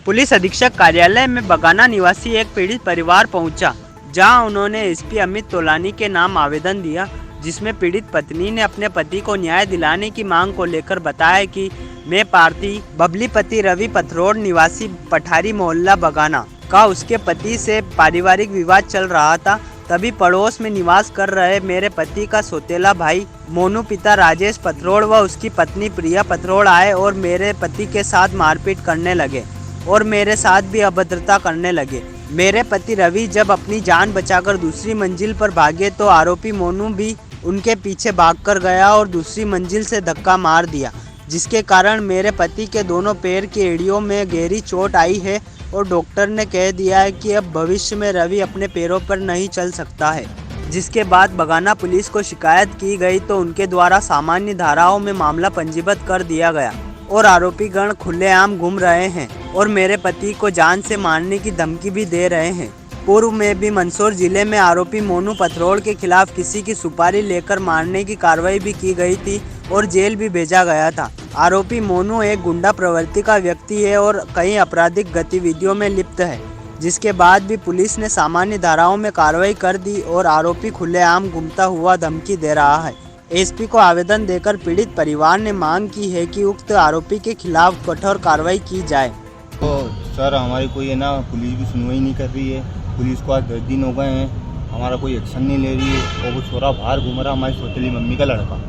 Police अधीक्षक कार्यालय में बगाना निवासी एक पीड़ित परिवार पहुंचा, जहां उन्होंने एसपी अमित तोलानी के नाम आवेदन दिया, जिसमें पीड़ित पत्नी ने अपने पति को न्याय दिलाने की मांग को लेकर बताया कि मैं पार्थी बबली पति रवि पथरोड़ निवासी पठारी मोहल्ला बगाना का उसके पति से पारिवारिक विवाद चल रहा था। तभी पड़ोस में निवास कर रहे मेरे पति का सौतेला भाई मोनू पिता राजेश पथरोड़ व उसकी पत्नी प्रिया पथरोड़ आए और मेरे पति के साथ मारपीट करने लगे और मेरे साथ भी अभद्रता करने लगे। मेरे पति रवि जब अपनी जान बचाकर दूसरी मंजिल पर भागे तो आरोपी मोनू भी उनके पीछे भागकर गया और दूसरी मंजिल से धक्का मार दिया, जिसके कारण मेरे पति के दोनों पैर की एड़ियों में गहरी चोट आई है और डॉक्टर ने कह दिया है कि अब भविष्य में रवि अपने पैरों पर नहीं चल सकता है। जिसके बाद बगाना पुलिस को शिकायत की गई तो उनके द्वारा सामान्य धाराओं में मामला पंजीबद्ध कर दिया गया और आरोपी गण खुलेआम घूम रहे हैं और मेरे पति को जान से मारने की धमकी भी दे रहे हैं। पूर्व में भी मंदसौर जिले में आरोपी मोनू पथरोड़ के खिलाफ किसी की सुपारी लेकर मारने की कार्रवाई भी की गई थी और जेल भी भेजा गया था। आरोपी मोनू एक गुंडा प्रवृत्ति का व्यक्ति है और कई आपराधिक गतिविधियों में लिप्त है, जिसके बाद भी पुलिस ने सामान्य धाराओं में कार्रवाई कर दी और आरोपी खुलेआम घूमता हुआ धमकी दे रहा है। एसपी को आवेदन देकर पीड़ित परिवार ने मांग की है कि उक्त आरोपी के खिलाफ कठोर कार्रवाई की जाए। तो सर हमारी कोई है ना पुलिस भी सुनवाई नहीं कर रही है। पुलिस को आज 10 दिन हो गए हैं, हमारा कोई एक्शन नहीं ले रही है और वो छोरा बाहर घूम रहा हमारी सौतेली मम्मी का लड़का,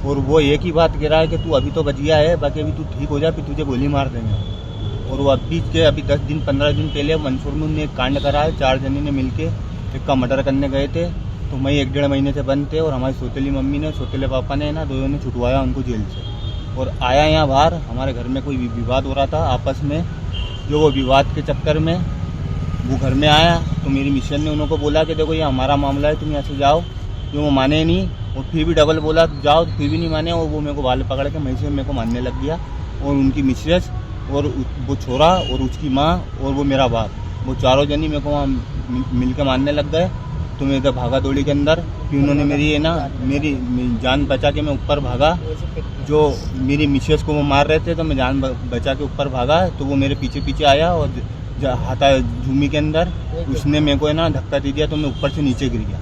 और वो एक ही बात कह रहा है कि तू अभी तो बच गया है, बाकी अभी तू ठीक हो जा फिर तुझे गोली मार देंगे। और वो अभी 10 दिन 15 दिन पहले मंदसौर में उन्होंने एक कांड करा है। 4 जने ने मिलके एक का मर्डर करने गए थे, तो मैं 1-1.5 महीने से बंद थे और हमारी सौतेली मम्मी ने सौतेले पापा ने ना दोनों ने छुटवाया उनको जेल से। और आया यहाँ बाहर हमारे घर में कोई विवाद हो रहा था आपस में, जो वो विवाद के चक्कर में वो घर में आया तो मेरी मिशन ने उनको बोला कि देखो ये हमारा मामला है, तुम यहाँ से जाओ। जो वो माने नहीं और फिर भी डबल बोला जाओ, फिर भी नहीं माने और वो मेरे को बाल पकड़ के वहीं से मेरे को मारने लग गया। और उनकी मिसेस और वो छोरा और उसकी माँ और वो मेरा बाप, वो चारों जनी मेरे को वहाँ मिल के मारने लग गए। तो मैं इधर भागा दौड़ी के अंदर, फिर उन्होंने मेरी जान बचा के मैं ऊपर भागा। जो मेरी मिसेस को वो मार रहे थे तो मैं जान बचा के ऊपर भागा, तो वो मेरे पीछे पीछे आया और हाथा झूमी के अंदर उसने मेरे को है ना धक्का दे दिया, तो मैं ऊपर से नीचे गिर गया।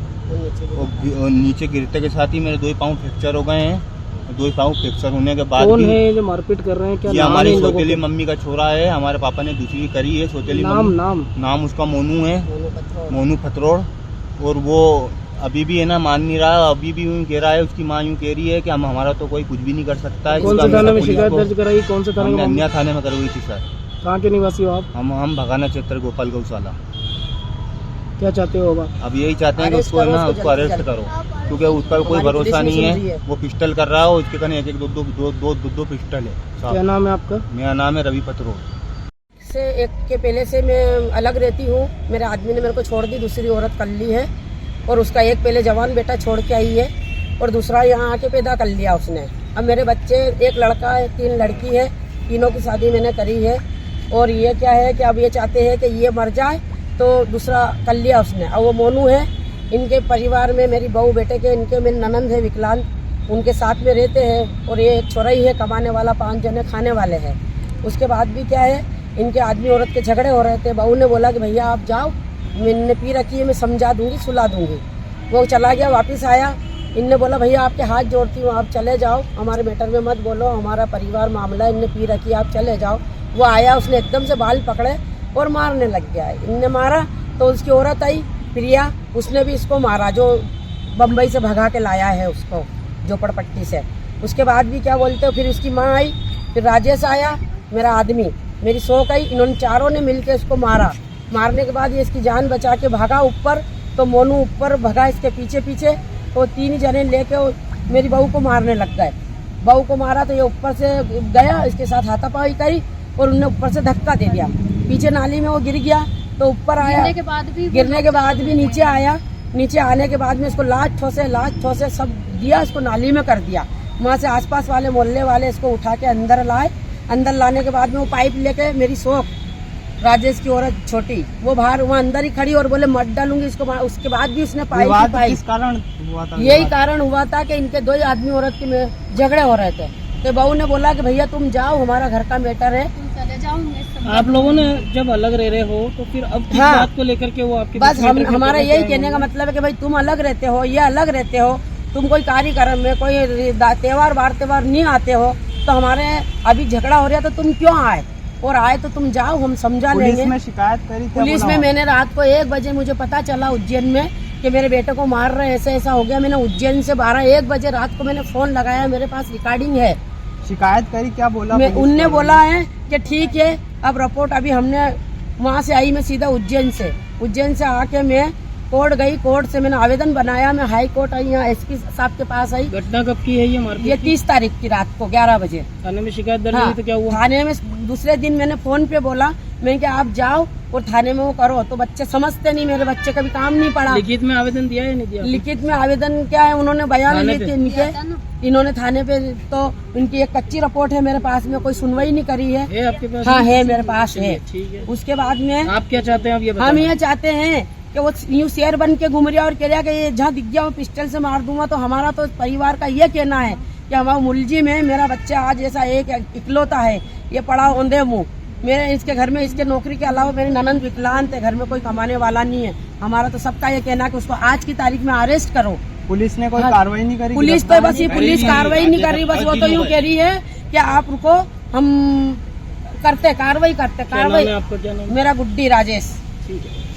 और नीचे गिरते के साथ ही मेरे 2 पाँव फ्रैक्चर हो गए हैं। 2 पाँव फ्रैक्चर होने के बाद कौन है जो मारपीट कर रहे हैं? क्या ये हमारी सौतेली मम्मी का छोरा है, हमारे पापा ने दूसरी करी है सौतेली नाम उसका मोनू है, मोनू पथरोड़। और वो अभी भी है ना मान नहीं रहा, अभी भी यूँ कह रहा है, उसकी माँ यूँ कह रही है कि हम हमारा तो कोई कुछ भी नहीं कर सकता है। कौन से थाने में शिकायत दर्ज कराई? कौन से थाने में? अन्य थाने में करवाई थी सर। कहाँ के निवासी हो आप? हम भगाना क्षेत्र गोपाल गौशाला। क्या चाहते हो अब? अब यही चाहते हैं कि उसको ना उसको अरेस्ट करो, क्योंकि उसका कोई भरोसा नहीं है। वो पिस्टल कर रहा है, उसके कने 1-2 पिस्टल है। क्या नाम है आपका? मेरा नाम है रवि पथरोड़। से एक के पहले से मैं अलग रहती हूँ। मेरे आदमी ने मेरे को छोड़ दी, दूसरी औरत कर ली है और उसका एक पहले जवान बेटा छोड़ के आई है और दूसरा यहाँ आके पैदा कर लिया उसने। अब मेरे बच्चे, एक लड़का है 3 लड़की है, तीनों की शादी मैंने करी है। और ये क्या है कि अब ये चाहते हैं कि ये मर जाए तो दूसरा कर लिया उसने। अब वो मोनू है, इनके परिवार में मेरी बहू बेटे के, इनके मेरे ननंद है विकलांग, उनके साथ में रहते हैं। और ये एक छोरा ही है कमाने वाला, 5 जने खाने वाले हैं। उसके बाद भी क्या है, इनके आदमी औरत के झगड़े हो रहे थे। बहू ने बोला कि भैया आप जाओ, मैंने पी रखी है, मैं समझा दूंगी, सुला दूंगी। वो चला गया, वापस आया। इनने बोला भैया आपके हाथ जोड़ती हूँ, आप चले जाओ, हमारे मैटर में मत बोलो, हमारा परिवार मामला है, इनने पी रखी, आप चले जाओ। वो आया, उसने एकदम से बाल पकड़े और मारने लग गया। इनने मारा तो उसकी औरत आई प्रिया, उसने भी इसको मारा, जो बम्बई से भगा के लाया है उसको झोपड़पट्टी से। उसके बाद भी क्या बोलते हो, फिर उसकी माँ आई, फिर राजेश आया, मेरा आदमी, मेरी शौक आई। इन्होंने चारों ने मिलकर इसको मारा। मारने के बाद ये इसकी जान बचा के भागा ऊपर, तो मोनू ऊपर भगा इसके पीछे पीछे, तो 3 जने लेके मेरी बहू को मारने लग गए। बहू को मारा तो ये ऊपर से गया, इसके साथ हाथापाई करी और उन्होंने ऊपर से धक्का दे दिया। पीछे नाली में वो गिर गया, तो ऊपर आया, गिरने के बाद भी नीचे आया। नीचे आने के बाद में इसको लात ठोसे सब दिया, इसको नाली में कर दिया। वहाँ से आसपास वाले मोहल्ले वाले इसको उठा के अंदर लाए। अंदर लाने के बाद में वो पाइप लेके मेरी शौक राजेश की औरत छोटी, वो बाहर वहाँ अंदर ही खड़ी और बोले मत डालूंगी इसको। उसके बाद भी उसने पाइप किस कारण हुआ था? यही कारण हुआ था कि इनके 2 आदमी औरत के झगड़े हो रहे थे। तो बहू ने बोला कि भैया तुम जाओ, हमारा घर का मैटर है, आप लोगों ने जब अलग रह रहे हो तो फिर अब किस हाँ। बात को लेकर के वो आपके बस बीच में हम इंटरफेयर हमारा करना यही चाह रहे कहने का हैं? मतलब है कि भाई तुम अलग रहते हो, ये अलग रहते हो, तुम कोई कार्यक्रम में कोई त्योहार नहीं आते हो, तो हमारे अभी झगड़ा हो रहा तो तुम क्यों आए, और आए तो तुम जाओ, हम समझा लेंगे। में शिकायत करी क्या पुलिस बोला में मैंने रात को 1 बजे मुझे पता चला उज्जैन में कि मेरे बेटे को मार रहे, ऐसा ऐसा हो गया। मैंने उज्जैन से 12-1 बजे रात को मैंने फोन लगाया, मेरे पास रिकॉर्डिंग है। शिकायत करी क्या बोला उनने बोला है कि ठीक है, अब रिपोर्ट अभी हमने वहाँ से आई, मैं सीधा उज्जैन से आके मैं कोर्ट गई, कोर्ट से मैंने आवेदन बनाया, मैं हाई कोर्ट आई, यहाँ एसपी साहब के पास आई। घटना कब की है ये मारपीट ये की? 30 तारीख की रात को 11 बजे थाने में शिकायत दर्ज हाँ, हुई तो क्या हुआ? थाने में दूसरे दिन मैंने फोन पे बोला, मैं कि आप जाओ और थाने में वो करो, तो बच्चे समझते नहीं, मेरे बच्चे का भी काम नहीं पड़ा। लिखित में आवेदन दिया या नहीं दिया? लिखित में आवेदन क्या है, उन्होंने बयान थाने लिए पे? थे इनके, इन्होंने थाने पे, तो इनकी एक कच्ची रिपोर्ट है मेरे पास में, कोई सुनवाई नहीं करी है। आपके पास? हाँ है, मेरे पास है। ठीक है। उसके बाद में आप क्या चाहते हैं अब ये हम बताइए? ये चाहते हैं कि वो यूं शेर बन के घूम रहा और कह रहा कि ये जहाँ दिख गया वो पिस्टल से मार दूंगा। तो हमारा तो परिवार का ये कहना है कि हमारा मुलजिम है, मेरा बच्चा आज ऐसा एक इकलौता है, ये पड़ा औंधे मुंह, मेरे इसके घर में इसके नौकरी के अलावा मेरी ननंद विकलांग है, घर में कोई कमाने वाला नहीं है। हमारा तो सबका ये कहना है कि उसको आज की तारीख में अरेस्ट करो। पुलिस ने कोई हाँ। कार्रवाई नहीं करी? पुलिस तो बस ये पुलिस कार्रवाई नहीं कर रही, बस वो तो यूँ कह रही है कि आप रुको, हम करते कार्रवाई करते क्या नाम है कार्रवाई। आपका? क्या नाम है? मेरा गुड्डी राजेश। ठीक है।